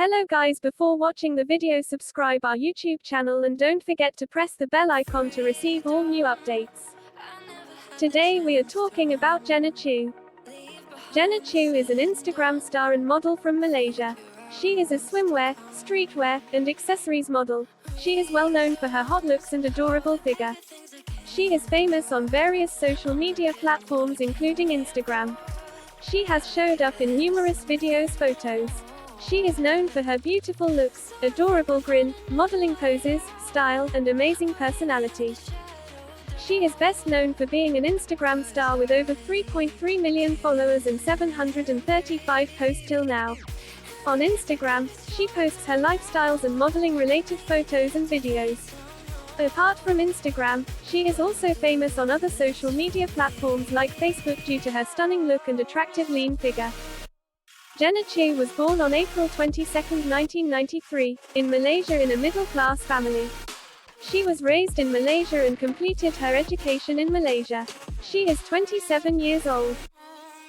Hello guys, before watching the video subscribe our YouTube channel and don't forget to press the bell icon to receive all new updates. Today we are talking about Jeena Chu. Jeena Chu is an Instagram star and model from Malaysia. She is a swimwear, streetwear, and accessories model. She is well known for her hot looks and adorable figure. She is famous on various social media platforms including Instagram. She has showed up in numerous videos, photos. She is known for her beautiful looks, adorable grin, modeling poses, style, and amazing personality. She is best known for being an Instagram star with over 3.3 million followers and 735 posts till now. On Instagram, she posts her lifestyles and modeling related photos and videos. Apart from Instagram, she is also famous on other social media platforms like Facebook due to her stunning look and attractive lean figure. Jeena Chu was born on April 22, 1993, in Malaysia in a middle-class family. She was raised in Malaysia and completed her education in Malaysia. She is 27 years old.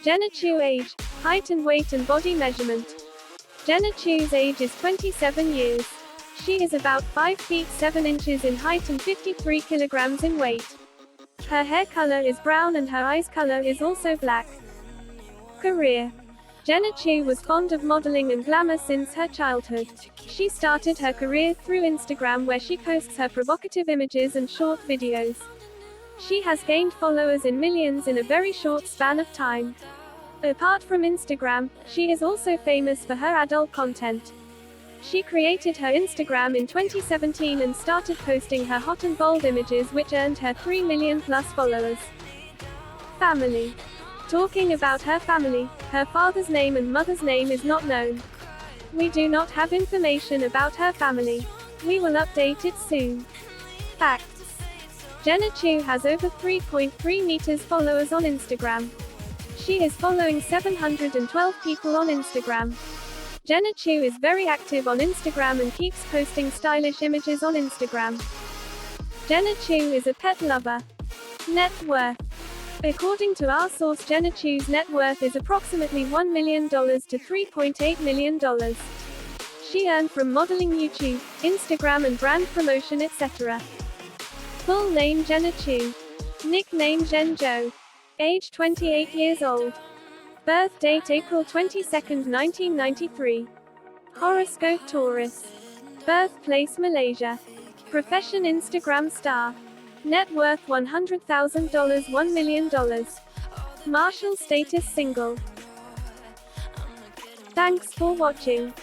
Jeena Chu age, height and weight and body measurement. Jeena Chu's age is 27 years. She is about 5 feet 7 inches in height and 53 kilograms in weight. Her hair color is brown and her eyes color is also black. Career. Jeena Chu was fond of modeling and glamour since her childhood. She started her career through Instagram where she posts her provocative images and short videos. She has gained followers in millions in a very short span of time. Apart from Instagram, she is also famous for her adult content. She created her Instagram in 2017 and started posting her hot and bold images which earned her 3 million plus followers. Family. Talking about her family, her father's name and mother's name is not known. We do not have information about her family. We will update it soon. Facts. Jeena Chu has over 3.3 meters followers on Instagram. She is following 712 people on Instagram. Jeena Chu is very active on Instagram and keeps posting stylish images on Instagram. Jeena Chu is a pet lover. Net worth. According to our source, Jeena Chu's net worth is approximately $1 million to $3.8 million. She earned from modeling, YouTube, Instagram and brand promotion, etc. Full name Jeena Chu. Nickname Jung Jea. Age 28 years old. Birth date April 22, 1993. Horoscope Taurus. Birthplace Malaysia. Profession Instagram star. Net worth $100,000 $1 million. Marital status single. Thanks for watching.